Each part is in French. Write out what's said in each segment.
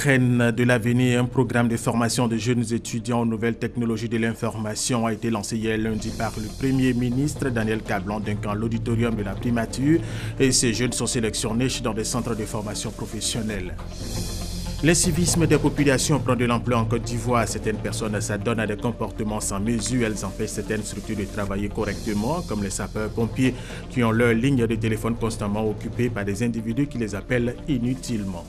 graines de l'avenir, un programme de formation de jeunes étudiants aux nouvelles technologies de l'information a été lancé hier lundi par le Premier ministre Daniel Kablan dans l'auditorium de la primature. Et ces jeunes sont sélectionnés dans des centres de formation professionnelle. L'incivisme des populations prend de l'ampleur en Côte d'Ivoire. Certaines personnes s'adonnent à des comportements sans mesure. Elles empêchent certaines structures de travailler correctement, comme les sapeurs-pompiers qui ont leur ligne de téléphone constamment occupée par des individus qui les appellent inutilement.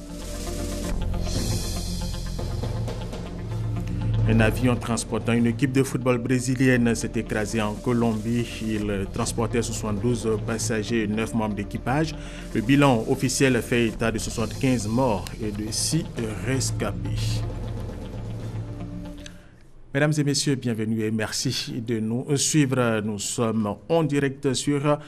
Un avion transportant une équipe de football brésilienne s'est écrasé en Colombie. Il transportait 72 passagers et 9 membres d'équipage. Le bilan officiel fait état de 75 morts et de 6 rescapés. Mesdames et messieurs, bienvenue et merci de nous suivre. Nous sommes en direct sur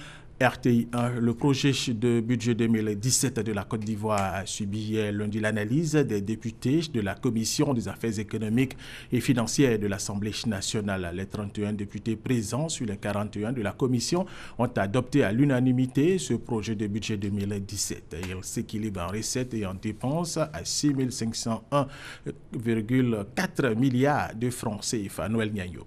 RTI1. Le projet de budget 2017 de la Côte d'Ivoire a subi lundi l'analyse des députés de la Commission des affaires économiques et financières de l'Assemblée nationale. Les 31 députés présents sur les 41 de la Commission ont adopté à l'unanimité ce projet de budget 2017. Il s'équilibre en recettes et en dépenses à 6 501,4 milliards de francs CFA. Noël Niayo.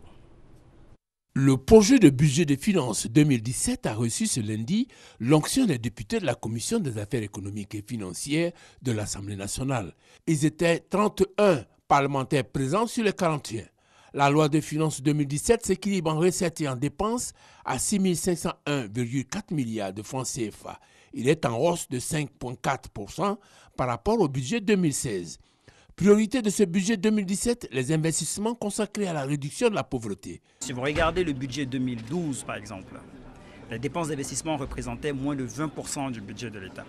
Le projet de budget des finances 2017 a reçu ce lundi l'onction des députés de la Commission des affaires économiques et financières de l'Assemblée nationale. Ils étaient 31 parlementaires présents sur les 41. La loi de finances 2017 s'équilibre en recettes et en dépenses à 6 501,4 milliards de francs CFA. Il est en hausse de 5,4% par rapport au budget 2016. Priorité de ce budget 2017, les investissements consacrés à la réduction de la pauvreté. Si vous regardez le budget 2012, par exemple, les dépenses d'investissement représentaient moins de 20% du budget de l'État.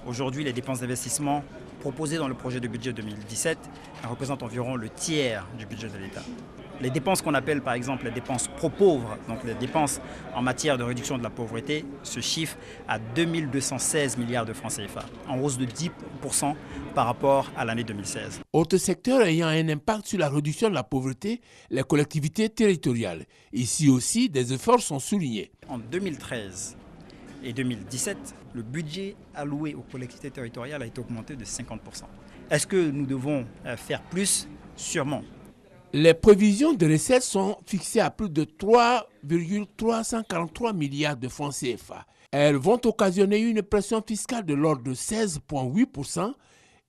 Aujourd'hui, les dépenses d'investissement proposées dans le projet de budget 2017 représentent environ le tiers du budget de l'État. Les dépenses qu'on appelle par exemple les dépenses pro-pauvres, donc les dépenses en matière de réduction de la pauvreté, se chiffrent à 2216 milliards de francs CFA, en hausse de 10% par rapport à l'année 2016. Autre secteur ayant un impact sur la réduction de la pauvreté, les collectivités territoriales. Ici aussi, des efforts sont soulignés. En 2013 et 2017, le budget alloué aux collectivités territoriales a été augmenté de 50%. Est-ce que nous devons faire plus? Sûrement. Les prévisions de recettes sont fixées à plus de 3,343 milliards de francs CFA. Elles vont occasionner une pression fiscale de l'ordre de 16,8%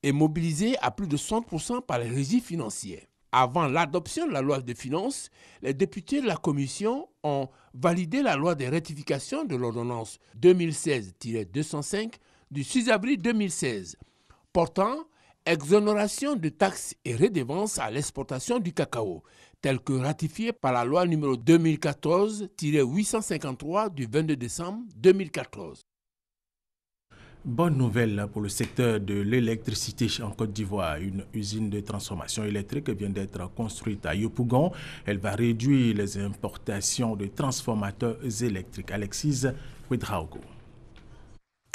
et mobilisée à plus de 60% par les régies financières. Avant l'adoption de la loi de finances, les députés de la Commission ont validé la loi de rectification de l'ordonnance 2016-205 du 6 avril 2016, portant exonération de taxes et redevances à l'exportation du cacao, telle que ratifiée par la loi numéro 2014-853 du 22 décembre 2014. Bonne nouvelle pour le secteur de l'électricité en Côte d'Ivoire. Une usine de transformation électrique vient d'être construite à Yopougon. Elle va réduire les importations de transformateurs électriques. Alexis Ouedraogo.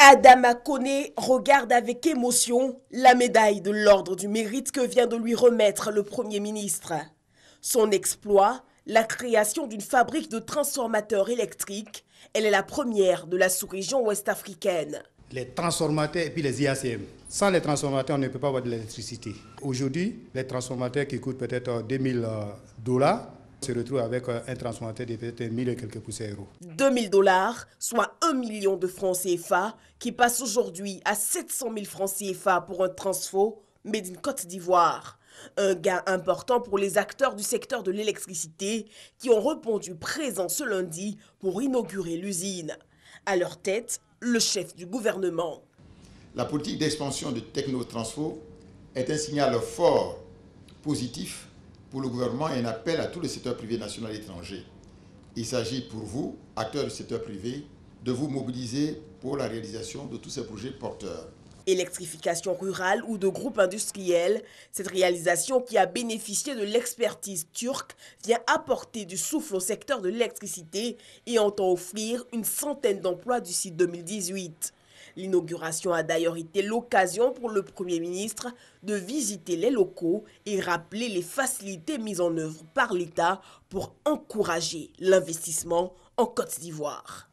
Adama Koné regarde avec émotion la médaille de l'Ordre du Mérite que vient de lui remettre le Premier ministre. Son exploit, la création d'une fabrique de transformateurs électriques, elle est la première de la sous-région ouest-africaine. Les transformateurs et puis les IACM. Sans les transformateurs, on ne peut pas avoir de l'électricité. Aujourd'hui, les transformateurs qui coûtent peut-être $2000 se retrouvent avec un transformateur de peut-être 1000 et quelques poussières euros. $2000, soit 1 million de francs CFA, qui passe aujourd'hui à 700 000 francs CFA pour un transfo made in Côte d'Ivoire. Un gain important pour les acteurs du secteur de l'électricité qui ont répondu présents ce lundi pour inaugurer l'usine. À leur tête, le chef du gouvernement. La politique d'expansion de Technotransfo est un signal fort, positif pour le gouvernement et un appel à tout le secteur privé national et étranger. Il s'agit pour vous, acteurs du secteur privé, de vous mobiliser pour la réalisation de tous ces projets porteurs. Électrification rurale ou de groupes industriels, cette réalisation qui a bénéficié de l'expertise turque vient apporter du souffle au secteur de l'électricité et entend offrir une centaine d'emplois d'ici 2018. L'inauguration a d'ailleurs été l'occasion pour le Premier ministre de visiter les locaux et rappeler les facilités mises en œuvre par l'État pour encourager l'investissement en Côte d'Ivoire.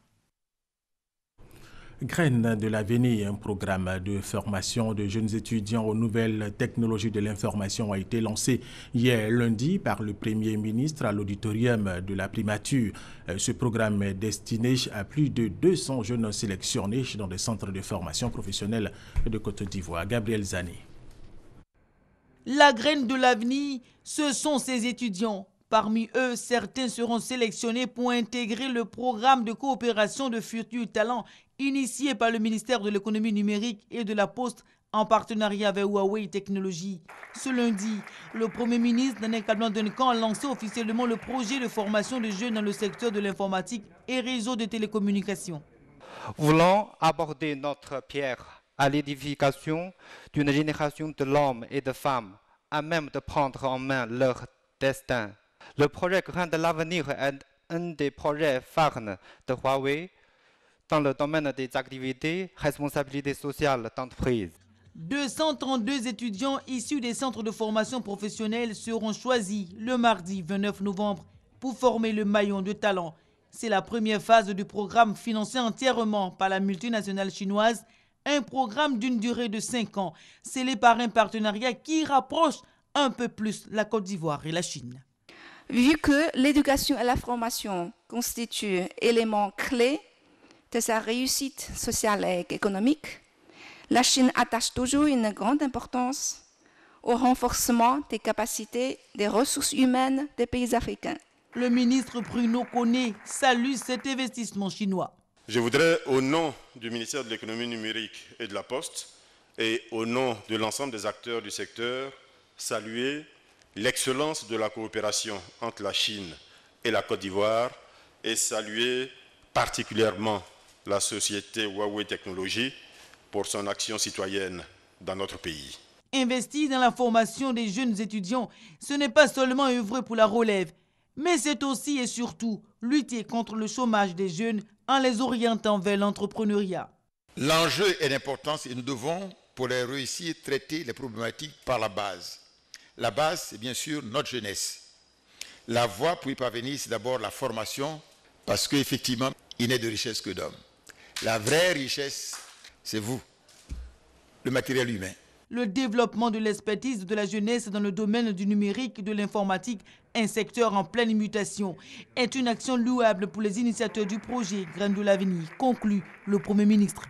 Graines de l'avenir, un programme de formation de jeunes étudiants aux nouvelles technologies de l'information a été lancé hier lundi par le Premier ministre à l'auditorium de la primature. Ce programme est destiné à plus de 200 jeunes sélectionnés dans des centres de formation professionnelle de Côte d'Ivoire. Gabriel Zani. La graine de l'avenir, ce sont ces étudiants. Parmi eux, certains seront sélectionnés pour intégrer le programme de coopération de futurs talents initié par le ministère de l'économie numérique et de la Poste en partenariat avec Huawei Technologies. Ce lundi, le Premier ministre Daniel Kablan-Duncan a lancé officiellement le projet de formation de jeunes dans le secteur de l'informatique et réseau de télécommunications. Voulons aborder notre pierre à l'édification d'une génération de l'homme et de femmes à même de prendre en main leur destin. Le projet Graines de l'avenir est un des projets phares de Huawei dans le domaine des activités responsabilité sociale d'entreprise. 232 étudiants issus des centres de formation professionnelle seront choisis le mardi 29 novembre pour former le maillon de talent. C'est la première phase du programme financé entièrement par la multinationale chinoise, un programme d'une durée de 5 ans, scellé par un partenariat qui rapproche un peu plus la Côte d'Ivoire et la Chine. Vu que l'éducation et la formation constituent éléments clés de sa réussite sociale et économique, la Chine attache toujours une grande importance au renforcement des capacités des ressources humaines des pays africains. Le ministre Bruno Koné salue cet investissement chinois. Je voudrais, au nom du ministère de l'économie numérique et de la Poste et au nom de l'ensemble des acteurs du secteur, saluer l'excellence de la coopération entre la Chine et la Côte d'Ivoire et saluer particulièrement la société Huawei Technologies pour son action citoyenne dans notre pays. Investir dans la formation des jeunes étudiants, ce n'est pas seulement œuvrer pour la relève, mais c'est aussi et surtout lutter contre le chômage des jeunes en les orientant vers l'entrepreneuriat. L'enjeu est d'importance et nous devons, pour les réussir, traiter les problématiques par la base. La base, c'est bien sûr notre jeunesse. La voie pour y parvenir, c'est d'abord la formation, parce qu'effectivement, il n'est de richesse que d'hommes. La vraie richesse, c'est vous, le matériel humain. Le développement de l'expertise de la jeunesse dans le domaine du numérique et de l'informatique, un secteur en pleine mutation, est une action louable pour les initiateurs du projet Graines de l'avenir, conclut le Premier ministre.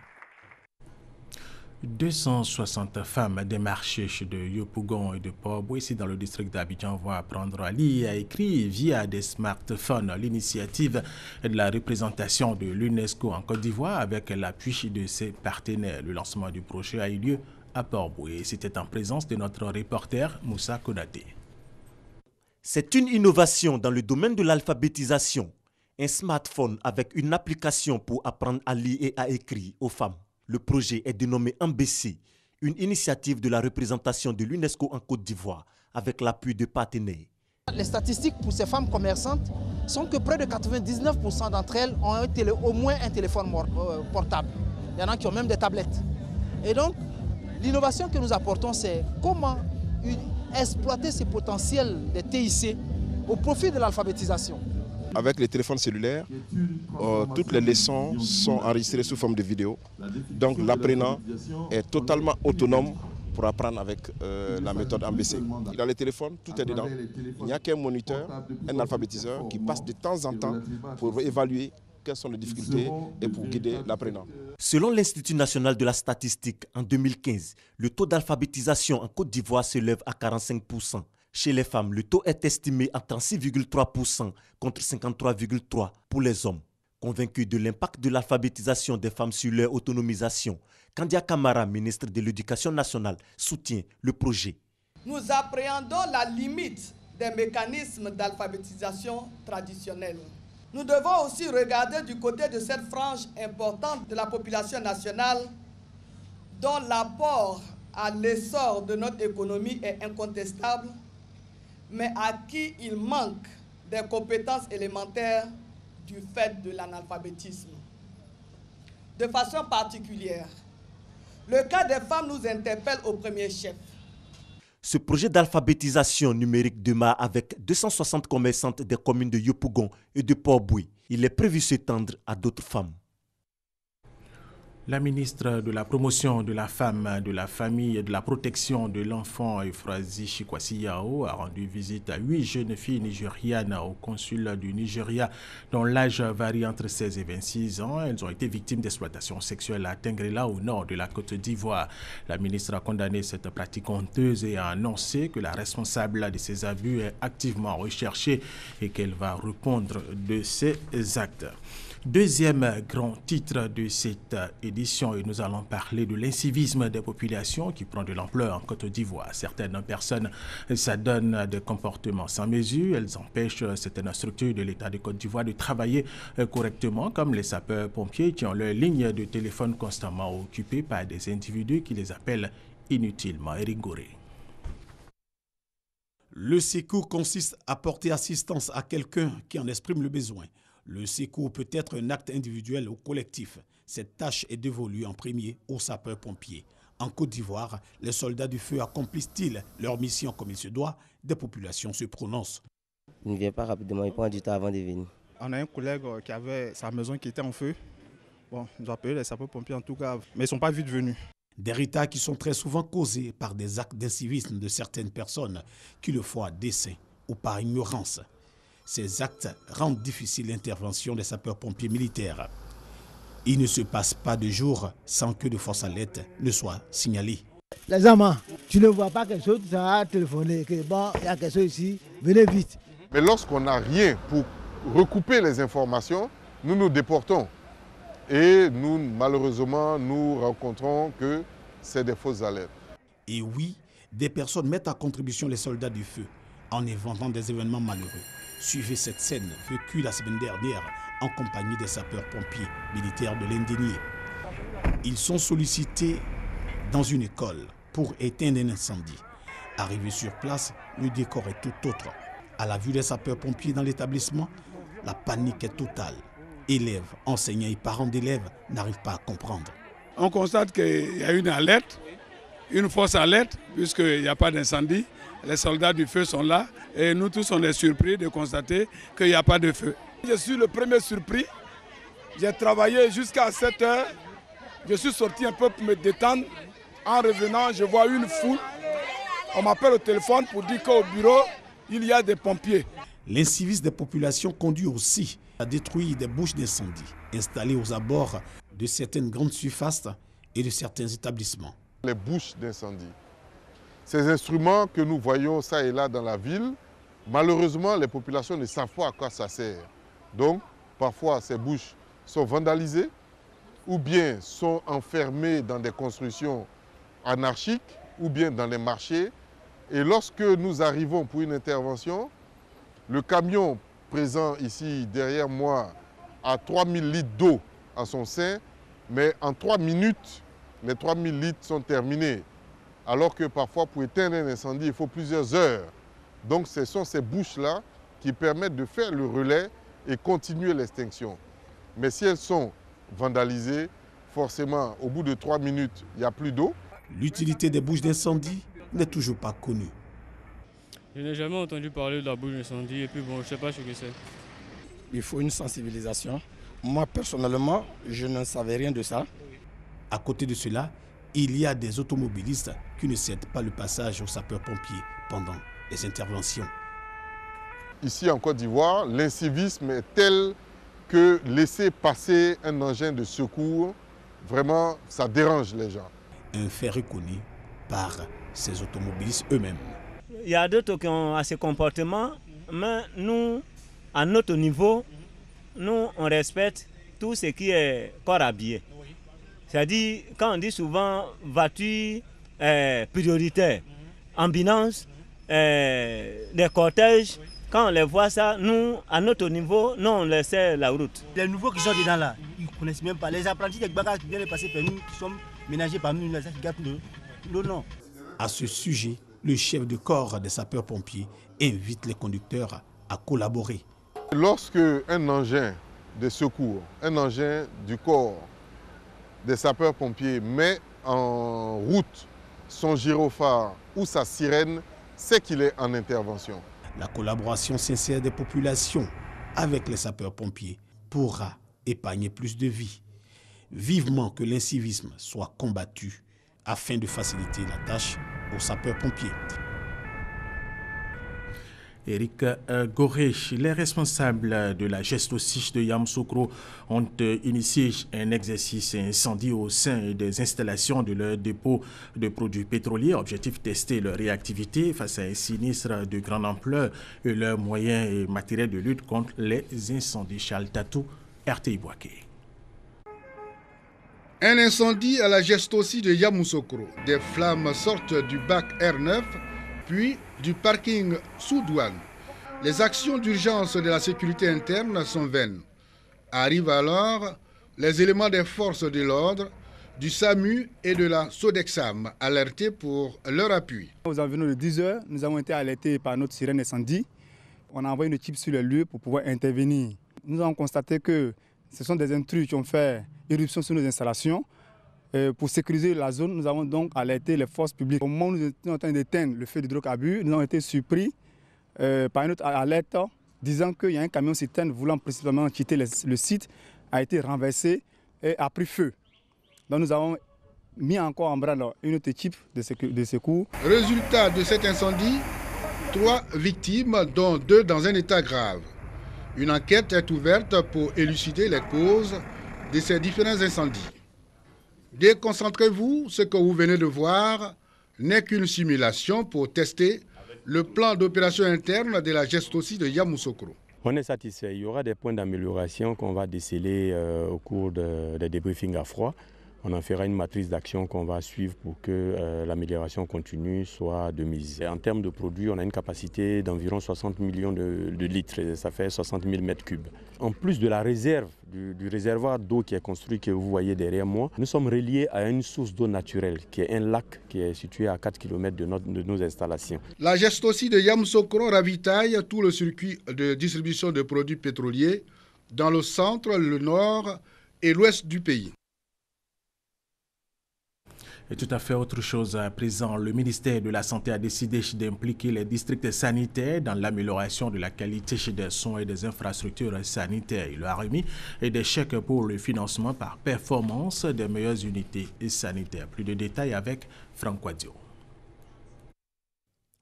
260 femmes des marchés de Yopougon et de Port-Boué, ici dans le district d'Abidjan, vont apprendre à lire et à écrire via des smartphones. L'initiative de la représentation de l'UNESCO en Côte d'Ivoire avec l'appui de ses partenaires. Le lancement du projet a eu lieu à Port-Boué. C'était en présence de notre reporter Moussa Konaté. C'est une innovation dans le domaine de l'alphabétisation. Un smartphone avec une application pour apprendre à lire et à écrire aux femmes. Le projet est dénommé MBC, une initiative de la représentation de l'UNESCO en Côte d'Ivoire, avec l'appui de partenaires. Les statistiques pour ces femmes commerçantes sont que près de 99% d'entre elles ont au moins un téléphone portable. Il y en a qui ont même des tablettes. Et donc, l'innovation que nous apportons, c'est comment exploiter ces potentiels des TIC au profit de l'alphabétisation. Avec les téléphones cellulaires, toutes les leçons sont enregistrées sous forme de vidéo. Donc l'apprenant est totalement autonome pour apprendre avec la méthode MBC. Dans les téléphones, tout est dedans. Il n'y a qu'un moniteur, un alphabétiseur qui passe de temps en temps pour évaluer quelles sont les difficultés et pour guider l'apprenant. Selon l'Institut national de la statistique, en 2015, le taux d'alphabétisation en Côte d'Ivoire s'élève à 45%. Chez les femmes, le taux est estimé à 36,3% contre 53,3% pour les hommes. Convaincu de l'impact de l'alphabétisation des femmes sur leur autonomisation, Kandia Kamara, ministre de l'Éducation nationale, soutient le projet. Nous appréhendons la limite des mécanismes d'alphabétisation traditionnels. Nous devons aussi regarder du côté de cette frange importante de la population nationale dont l'apport à l'essor de notre économie est incontestable, mais à qui il manque des compétences élémentaires du fait de l'analphabétisme. De façon particulière, le cas des femmes nous interpelle au premier chef. Ce projet d'alphabétisation numérique démarre avec 260 commerçantes des communes de Yopougon et de Port-Boué. Il est prévu s'étendre à d'autres femmes. La ministre de la Promotion de la Femme, de la Famille et de la Protection de l'Enfant, Euphrasie Chikwasi Yao, a rendu visite à 8 jeunes filles nigérianes au consulat du Nigeria, dont l'âge varie entre 16 et 26 ans. Elles ont été victimes d'exploitation sexuelle à Tengrela, au nord de la Côte d'Ivoire. La ministre a condamné cette pratique honteuse et a annoncé que la responsable de ces abus est activement recherchée et qu'elle va répondre de ces actes. Deuxième grand titre de cette édition, et nous allons parler de l'incivisme des populations qui prend de l'ampleur en Côte d'Ivoire. Certaines personnes s'adonnent des comportements sans mesure. Elles empêchent certaines structures de l'État de Côte d'Ivoire de travailler correctement, comme les sapeurs-pompiers qui ont leur ligne de téléphone constamment occupée par des individus qui les appellent inutilement. Eric Goré. Le secours consiste à porter assistance à quelqu'un qui en exprime le besoin. Le secours peut être un acte individuel ou collectif. Cette tâche est dévolue en premier aux sapeurs-pompiers. En Côte d'Ivoire, les soldats du feu accomplissent-ils leur mission comme il se doit? Des populations se prononcent. Il ne vient pas rapidement, il prend du temps avant de venir. On a un collègue qui avait sa maison qui était en feu. Bon, nous appelons les sapeurs-pompiers en tout cas, mais ils ne sont pas vite venus. Des retards qui sont très souvent causés par des actes d'incivisme de certaines personnes qui le font à dessein ou par ignorance. Ces actes rendent difficile l'intervention des sapeurs-pompiers militaires. Il ne se passe pas de jour sans que de fausses alertes ne soient signalées. Les amants, tu ne vois pas quelque chose, tu vas téléphoner, que bon, il y a quelque chose ici, venez vite. Mais lorsqu'on n'a rien pour recouper les informations, nous nous déportons. Et nous, malheureusement, nous rencontrons que c'est des fausses alertes. Et oui, des personnes mettent à contribution les soldats du feu en inventant des événements malheureux. Suivez cette scène vécue la semaine dernière en compagnie des sapeurs-pompiers militaires de l'Indénié. Ils sont sollicités dans une école pour éteindre un incendie. Arrivés sur place, le décor est tout autre. À la vue des sapeurs-pompiers dans l'établissement, la panique est totale. Élèves, enseignants et parents d'élèves n'arrivent pas à comprendre. On constate qu'il y a une alerte, une fausse alerte, puisqu'il n'y a pas d'incendie. Les soldats du feu sont là et nous tous on est surpris de constater qu'il n'y a pas de feu. Je suis le premier surpris. J'ai travaillé jusqu'à 7 heures. Je suis sorti un peu pour me détendre. En revenant, je vois une foule. On m'appelle au téléphone pour dire qu'au bureau, il y a des pompiers. L'incivisme des populations conduit aussi à détruire des bouches d'incendie installées aux abords de certaines grandes surfaces et de certains établissements. Les bouches d'incendie. Ces instruments que nous voyons ça et là dans la ville, malheureusement, les populations ne savent pas à quoi ça sert. Donc, parfois, ces bouches sont vandalisées ou bien sont enfermées dans des constructions anarchiques ou bien dans les marchés. Et lorsque nous arrivons pour une intervention, le camion présent ici derrière moi a 3000 litres d'eau à son sein, mais en 3 minutes, les 3000 litres sont terminés. Alors que parfois, pour éteindre un incendie, il faut plusieurs heures. Donc ce sont ces bouches-là qui permettent de faire le relais et continuer l'extinction. Mais si elles sont vandalisées, forcément, au bout de 3 minutes, il n'y a plus d'eau. L'utilité des bouches d'incendie n'est toujours pas connue. Je n'ai jamais entendu parler de la bouche d'incendie et puis bon, je ne sais pas ce que c'est. Il faut une sensibilisation. Moi, personnellement, je ne savais rien de ça. À côté de cela, il y a des automobilistes qui ne cèdent pas le passage aux sapeurs-pompiers pendant les interventions. Ici en Côte d'Ivoire, l'incivisme est tel que laisser passer un engin de secours, vraiment, ça dérange les gens. Un fait reconnu par ces automobilistes eux-mêmes. Il y a d'autres qui ont ce comportement, mais nous, à notre niveau, nous, on respecte tout ce qui est corps habillé. C'est-à-dire, quand on dit souvent voiture prioritaire, ambulance, des cortèges, quand on les voit ça, nous, à notre niveau, nous, on laisse la route. Les nouveaux qui sont dedans là, ils ne connaissent même pas. Les apprentis des bagages qui viennent de passer par nous, qui sont ménagés par nous, qui gardent le nom. À ce sujet, le chef de corps des sapeurs-pompiers invite les conducteurs à collaborer. Lorsque un engin de secours, un engin du corps des sapeurs-pompiers met en route son gyrophare ou sa sirène, c'est qu'il est en intervention. La collaboration sincère des populations avec les sapeurs-pompiers pourra épargner plus de vies. vivement que l'incivisme soit combattu afin de faciliter la tâche aux sapeurs-pompiers. Éric Goré, les responsables de la Gestosich de Yamoussoukro ont initié un exercice incendie au sein des installations de leur dépôt de produits pétroliers. Objectif, tester leur réactivité face à un sinistre de grande ampleur et leurs moyens et matériels de lutte contre les incendies. Charles Tatou, RTI Boaké. Un incendie à la Gestosich de Yamoussoukro. Des flammes sortent du bac R9 puis du parking sous douane. Les actions d'urgence de la sécurité interne sont vaines. Arrivent alors les éléments des forces de l'ordre, du SAMU et de la Sodexam, alertés pour leur appui. Aux environs de 10 heures, nous avons été alertés par notre sirène incendie. On a envoyé une équipe sur le lieu pour pouvoir intervenir. Nous avons constaté que ce sont des intrus qui ont fait irruption sur nos installations. Pour sécuriser la zone, nous avons donc alerté les forces publiques. Au moment où nous étions en train d'éteindre le feu d'hydrocarbures, nous avons été surpris par une autre alerte disant qu'il y a un camion citerne voulant précisément quitter le site, a été renversé et a pris feu. Donc nous avons mis encore en branle une autre équipe de secours. Résultat de cet incendie, 3 victimes, dont 2 dans un état grave. Une enquête est ouverte pour élucider les causes de ces différents incendies. Déconcentrez-vous, ce que vous venez de voir n'est qu'une simulation pour tester le plan d'opération interne de la Gestosich de Yamoussoukro. On est satisfait. Il y aura des points d'amélioration qu'on va déceler au cours des débriefings à froid. On en fera une matrice d'action qu'on va suivre pour que l'amélioration continue soit de mise. En termes de produits, on a une capacité d'environ 60 millions de litres, ça fait 60 000 mètres cubes. En plus de la réserve, du réservoir d'eau qui est construit, que vous voyez derrière moi, nous sommes reliés à une source d'eau naturelle, qui est un lac qui est situé à 4 km de nos installations. La Gestosich de Yamoussoukro ravitaille tout le circuit de distribution de produits pétroliers dans le centre, le nord et l'ouest du pays. Et tout à fait autre chose à présent, le ministère de la Santé a décidé d'impliquer les districts sanitaires dans l'amélioration de la qualité des soins et des infrastructures sanitaires. Il a remis des chèques pour le financement par performance des meilleures unités sanitaires. Plus de détails avec Franck Wadio.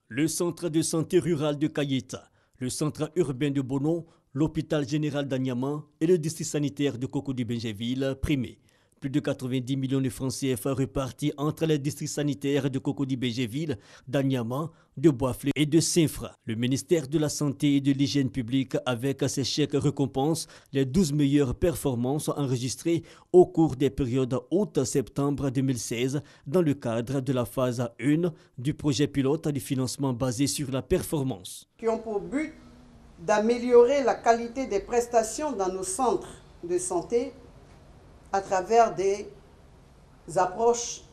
Le centre de santé rural de Kayeta, le centre urbain de Bono, l'hôpital général d'Anyama et le district sanitaire de Cocody-Benjéville primé. Plus de 90 millions de francs CFA repartis entre les districts sanitaires de Cocody-Benjéville, d'Anyama, de Boisflé et de Saint-Fra. Le ministère de la Santé et de l'Hygiène publique, avec ses chèques récompense les 12 meilleures performances enregistrées au cours des périodes août-septembre 2016 dans le cadre de la phase 1 du projet pilote de financement basé sur la performance. Qui ont pour but d'améliorer la qualité des prestations dans nos centres de santé à travers des approches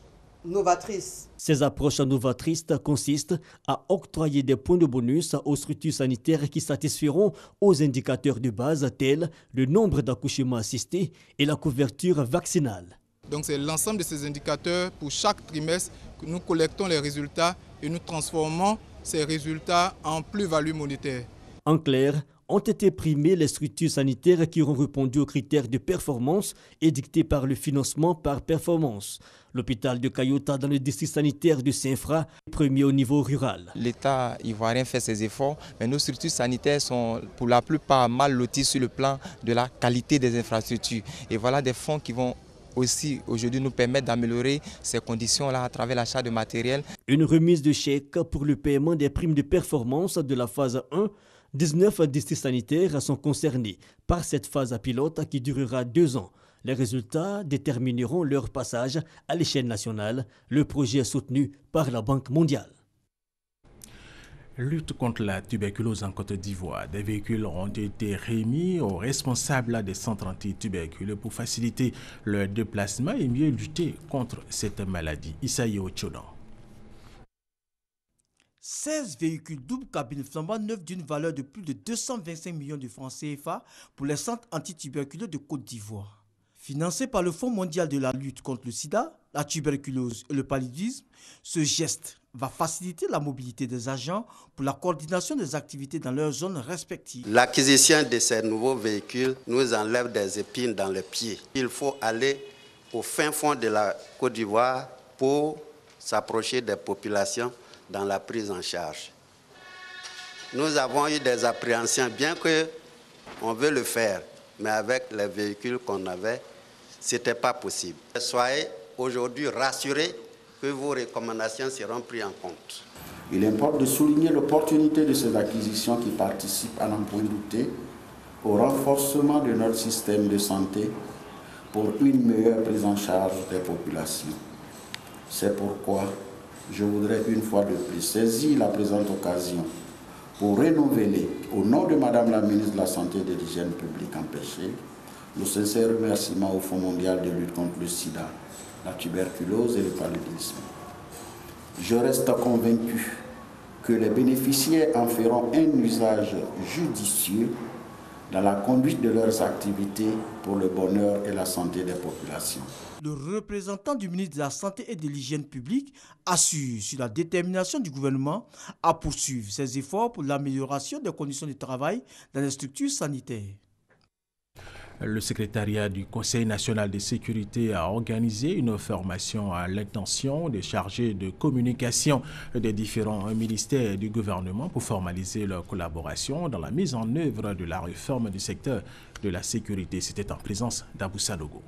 novatrices. Ces approches novatrices consistent à octroyer des points de bonus aux structures sanitaires qui satisferont aux indicateurs de base tels le nombre d'accouchements assistés et la couverture vaccinale. Donc c'est l'ensemble de ces indicateurs pour chaque trimestre que nous collectons les résultats et nous transformons ces résultats en plus-value monétaire. En clair, ont été primées les structures sanitaires qui ont répondu aux critères de performance édictés par le financement par performance. L'hôpital de Kayota dans le district sanitaire de Saint-Fra est premier au niveau rural. L'État ivoirien fait ses efforts, mais nos structures sanitaires sont pour la plupart mal loties sur le plan de la qualité des infrastructures. Et voilà des fonds qui vont aussi aujourd'hui nous permettre d'améliorer ces conditions-là à travers l'achat de matériel. Une remise de chèques pour le paiement des primes de performance de la phase 1. 19 districts sanitaires sont concernés par cette phase pilote qui durera 2 ans. Les résultats détermineront leur passage à l'échelle nationale. Le projet est soutenu par la Banque mondiale. Lutte contre la tuberculose en Côte d'Ivoire. Des véhicules ont été remis aux responsables des centres anti-tuberculeux pour faciliter leur déplacement et mieux lutter contre cette maladie. Isaïe Ochodan. 16 véhicules double cabine flambant neufs d'une valeur de plus de 225 millions de francs CFA pour les centres antituberculeux de Côte d'Ivoire. Financé par le Fonds mondial de la lutte contre le sida, la tuberculose et le paludisme, ce geste va faciliter la mobilité des agents pour la coordination des activités dans leurs zones respectives. L'acquisition de ces nouveaux véhicules nous enlève des épines dans les pieds. Il faut aller au fin fond de la Côte d'Ivoire pour s'approcher des populations dans la prise en charge. Nous avons eu des appréhensions, bien qu'on veut le faire, mais avec les véhicules qu'on avait, ce n'était pas possible. Soyez aujourd'hui rassurés que vos recommandations seront prises en compte. Il importe de souligner l'opportunité de ces acquisitions qui participent à n'en point douter au renforcement de notre système de santé pour une meilleure prise en charge des populations. C'est pourquoi je voudrais une fois de plus saisir la présente occasion pour renouveler, au nom de Madame la ministre de la Santé et de l'Hygiène publique empêchée, nos sincères remerciements au Fonds mondial de lutte contre le sida, la tuberculose et le paludisme. Je reste convaincu que les bénéficiaires en feront un usage judicieux dans la conduite de leurs activités pour le bonheur et la santé des populations. Le représentant du ministre de la Santé et de l'Hygiène publique assure sur la détermination du gouvernement à poursuivre ses efforts pour l'amélioration des conditions de travail dans les structures sanitaires. Le secrétariat du Conseil national de sécurité a organisé une formation à l'intention des chargés de communication des différents ministères du gouvernement pour formaliser leur collaboration dans la mise en œuvre de la réforme du secteur de la sécurité. C'était en présence d'Aboussa Logo.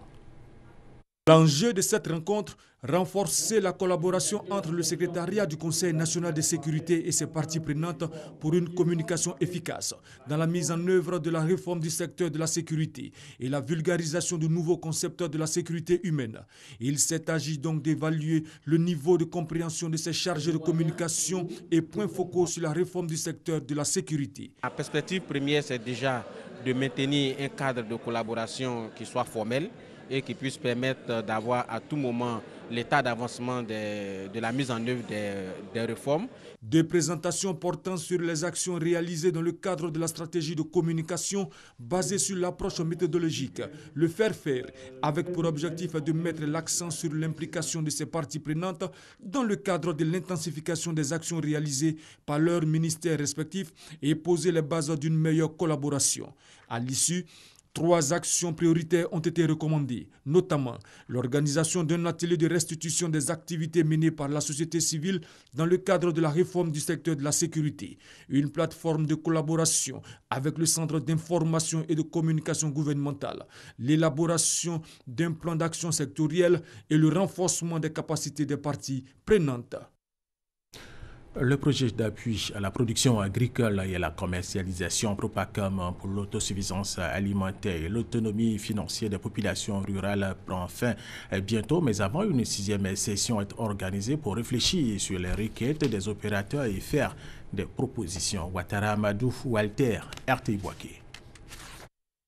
L'enjeu de cette rencontre, renforcer la collaboration entre le secrétariat du Conseil national de sécurité et ses parties prenantes pour une communication efficace dans la mise en œuvre de la réforme du secteur de la sécurité et la vulgarisation de nouveaux concepts de la sécurité humaine. Il s'est agi donc d'évaluer le niveau de compréhension de ces chargés de communication et points focaux sur la réforme du secteur de la sécurité. La perspective première, c'est déjà de maintenir un cadre de collaboration qui soit formel et qui puisse permettre d'avoir à tout moment l'état d'avancement de la mise en œuvre des réformes. Des présentations portant sur les actions réalisées dans le cadre de la stratégie de communication basée sur l'approche méthodologique, le faire-faire, avec pour objectif de mettre l'accent sur l'implication de ces parties prenantes dans le cadre de l'intensification des actions réalisées par leurs ministères respectifs et poser les bases d'une meilleure collaboration. À l'issue, 3 actions prioritaires ont été recommandées, notamment l'organisation d'un atelier de restitution des activités menées par la société civile dans le cadre de la réforme du secteur de la sécurité, une plateforme de collaboration avec le Centre d'information et de communication gouvernementale, l'élaboration d'un plan d'action sectoriel et le renforcement des capacités des parties prenantes. Le projet d'appui à la production agricole et à la commercialisation Propacom pour l'autosuffisance alimentaire et l'autonomie financière des populations rurales prend fin bientôt, mais avant une 6e session est organisée pour réfléchir sur les requêtes des opérateurs et faire des propositions. Ouattara Amadou Walter, RTI Boaké.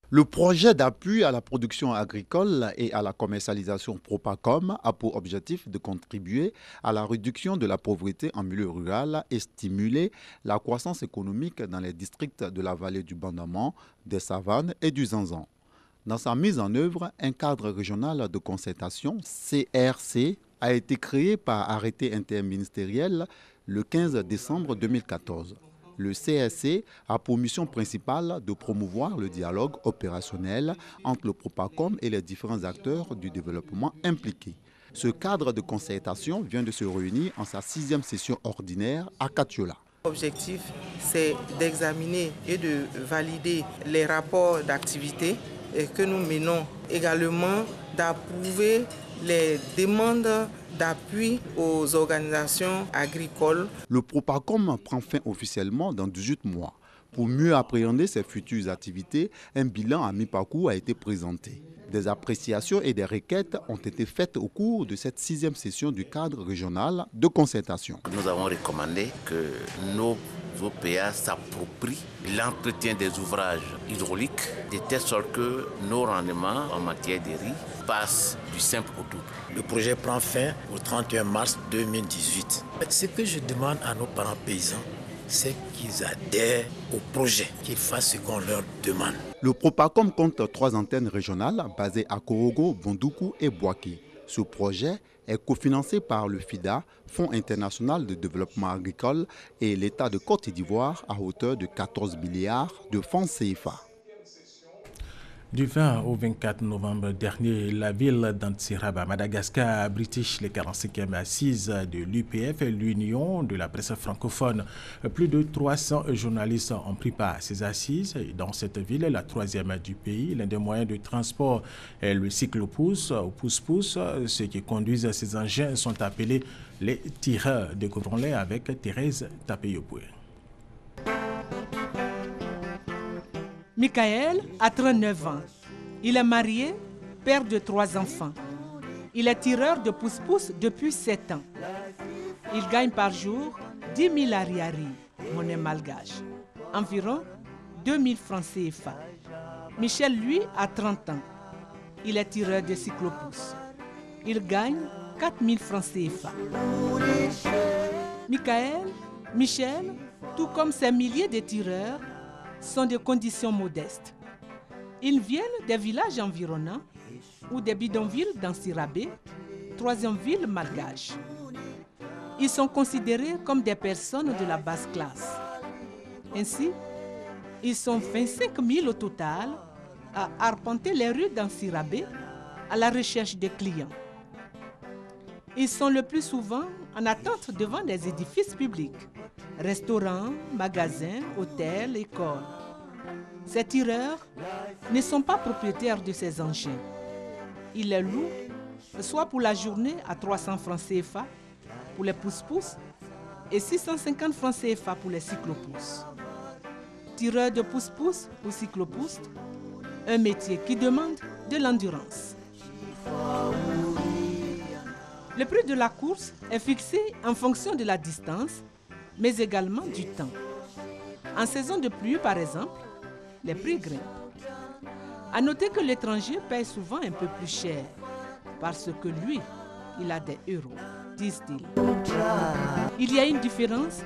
Le projet d'appui à la production agricole et à la commercialisation Propacom a pour objectif de contribuer à la réduction de la pauvreté en milieu rural et stimuler la croissance économique dans les districts de la vallée du Bandama, des Savanes et du Zanzan. Dans sa mise en œuvre, un cadre régional de concertation, CRC, a été créé par arrêté interministériel le 15 décembre 2014. Le CRC a pour mission principale de promouvoir le dialogue opérationnel entre le Propacom et les différents acteurs du développement impliqués. Ce cadre de concertation vient de se réunir en sa 6e session ordinaire à Katiola. L'objectif, c'est d'examiner et de valider les rapports d'activité que nous menons, également d'approuver les demandes d'appui aux organisations agricoles. Le Propacom prend fin officiellement dans 18 mois. Pour mieux appréhender ses futures activités, un bilan à mi-parcours a été présenté. Des appréciations et des requêtes ont été faites au cours de cette 6e session du cadre régional de concertation. Nous avons recommandé que nos OPA s'approprient l'entretien des ouvrages hydrauliques de telle sorte que nos rendements en matière de riz passent du simple au double. Le projet prend fin au 31 mars 2018. Ce que je demande à nos parents paysans, c'est qu'ils adhèrent au projet, qu'ils fassent ce qu'on leur demande. Le Propacom compte 3 antennes régionales basées à Korogo, Bondoukou et Boaké. Ce projet est cofinancé par le FIDA, Fonds international de développement agricole, et l'État de Côte d'Ivoire à hauteur de 14 milliards de francs CFA. Du 20 au 24 novembre dernier, la ville d'Antsiraba, Madagascar, a abrité les 45e assises de l'UPF, l'Union de la presse francophone. Plus de 300 journalistes ont pris part à ces assises. Et dans cette ville, la troisième du pays, l'un des moyens de transport est le cyclopousse ou pousse-pousse. Ceux qui conduisent ces engins sont appelés les tireurs. Découvrons-les avec Thérèse Tapeyopoué. Michael a 39 ans. Il est marié, père de 3 enfants. Il est tireur de pousse-pousse depuis 7 ans. Il gagne par jour 10 000 ariari, monnaie malgache, environ 2 000 francs CFA. Michel, lui, a 30 ans. Il est tireur de cyclopousse. Il gagne 4 000 francs CFA. Michel, tout comme ces milliers de tireurs, sont de conditions modestes. Ils viennent des villages environnants ou des bidonvilles d'Antsirabé, 3e ville malgache. Ils sont considérés comme des personnes de la basse classe. Ainsi, ils sont 25 000 au total à arpenter les rues d'Antsirabé à la recherche de clients. Ils sont le plus souvent en attente devant des édifices publics, restaurants, magasins, hôtels, écoles. Ces tireurs ne sont pas propriétaires de ces engins. Ils les louent soit pour la journée à 300 francs CFA pour les pousse-pousse et 650 francs CFA pour les cyclopousses. Tireur de pousse-pousse ou cyclopousse, un métier qui demande de l'endurance. Le prix de la course est fixé en fonction de la distance, mais également du temps. En saison de pluie, par exemple, les prix grimpent. À noter que l'étranger paye souvent un peu plus cher, parce que lui, il a des euros, disent-ils. Il y a une différence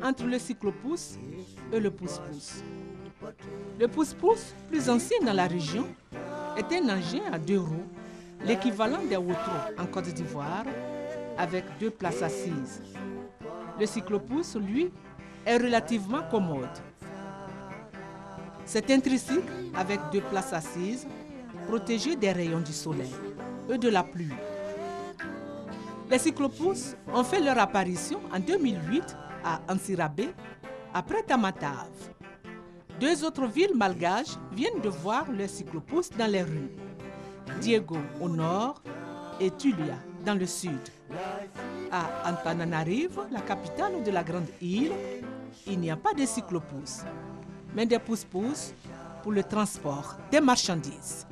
entre le cyclopousse et le pousse-pousse. Le pousse-pousse, plus ancien dans la région, est un engin à 2 roues, l'équivalent des autos en Côte d'Ivoire, avec 2 places assises. Le cyclopousse, lui, est relativement commode. C'est un tricycle avec 2 places assises, protégé des rayons du soleil et de la pluie. Les cyclopousses ont fait leur apparition en 2008 à Antsirabé, après Tamatave. 2 autres villes malgaches viennent de voir leurs cyclopousses dans les rues. Diego au nord et Tulia dans le sud. À Antananarivo, la capitale de la grande île, il n'y a pas de cyclopousses, mais des pousse-pousse pour le transport des marchandises.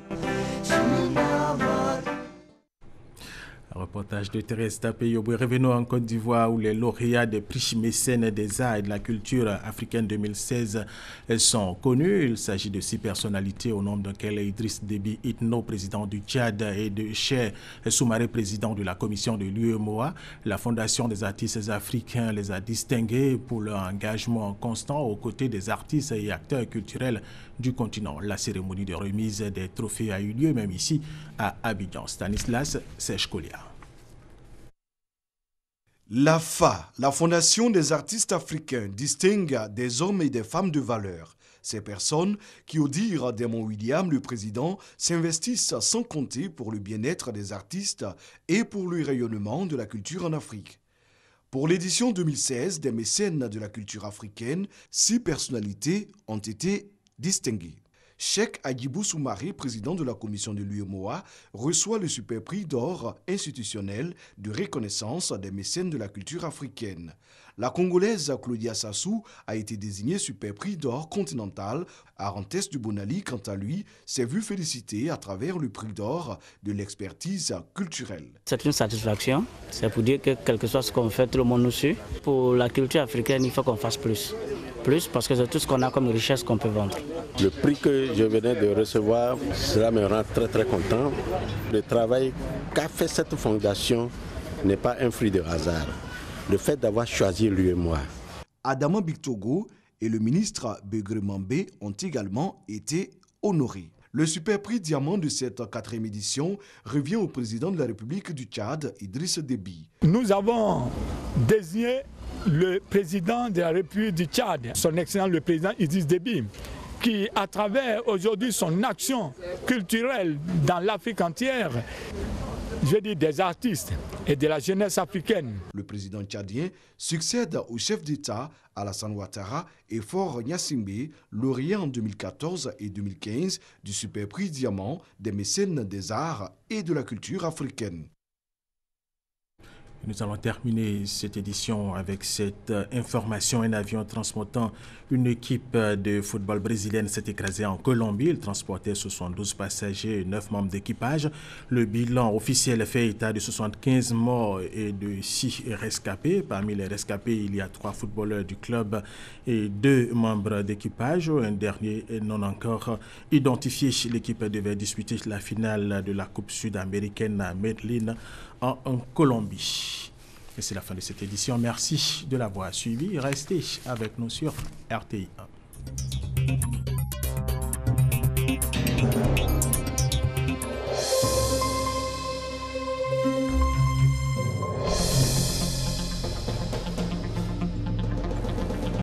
Reportage de Thérèse Tapeyopoué. Revenons en Côte d'Ivoire où les lauréats des prix mécènes des arts et de la culture africaine 2016 sont connus. Il s'agit de 6 personnalités au nombre desquelles Idriss Déby Itno, président du Tchad, et de Cheikh Soumaré, président de la commission de l'UEMOA. La Fondation des artistes africains les a distingués pour leur engagement constant aux côtés des artistes et acteurs culturels du continent. La cérémonie de remise des trophées a eu lieu même ici à Abidjan. Stanislas Sechkolia. La FA, la Fondation des artistes africains, distingue des hommes et des femmes de valeur. Ces personnes qui, au dire d'Edmond William, le président, s'investissent sans compter pour le bien-être des artistes et pour le rayonnement de la culture en Afrique. Pour l'édition 2016 des mécènes de la culture africaine, 6 personnalités ont été distinguées. Cheikh Agibou Soumaré, président de la commission de l'UEMOA, reçoit le super prix d'or institutionnel de reconnaissance des mécènes de la culture africaine. La Congolaise Claudia Sassou a été désignée super prix d'or continental. Arantès Dubonali, quant à lui, s'est vu félicité à travers le prix d'or de l'expertise culturelle. C'est une satisfaction. C'est pour dire que quel que soit ce qu'on fait, tout le monde nous suit. Pour la culture africaine, il faut qu'on fasse plus. Plus parce que c'est tout ce qu'on a comme richesse qu'on peut vendre. Le prix que je venais de recevoir, cela me rend très très content. Le travail qu'a fait cette fondation n'est pas un fruit de hasard. Le fait d'avoir choisi l'UEMOA. Adama Bictogo et le ministre Begré Mambé ont également été honorés. Le super prix diamant de cette 4e édition revient au président de la République du Tchad, Idriss Déby. Nous avons désigné le président de la République du Tchad, son excellence le président Idriss Déby, qui, à travers aujourd'hui son action culturelle dans l'Afrique entière, je dis des artistes et de la jeunesse africaine. Le président tchadien succède au chef d'État Alassane Ouattara et Faure Gnassingbé, lauréat en 2014 et 2015 du Super Prix Diamant des mécènes des arts et de la culture africaine. Nous allons terminer cette édition avec cette information. Un avion transportant une équipe de football brésilienne s'est écrasé en Colombie. Il transportait 72 passagers et 9 membres d'équipage. Le bilan officiel fait état de 75 morts et de 6 rescapés. Parmi les rescapés, il y a 3 footballeurs du club et 2 membres d'équipage. Un dernier non encore identifié. L'équipe devait disputer la finale de la Coupe sud-américaine à Medellín en Colombie. Et c'est la fin de cette édition. Merci de l'avoir suivi. Restez avec nous sur RTI 1.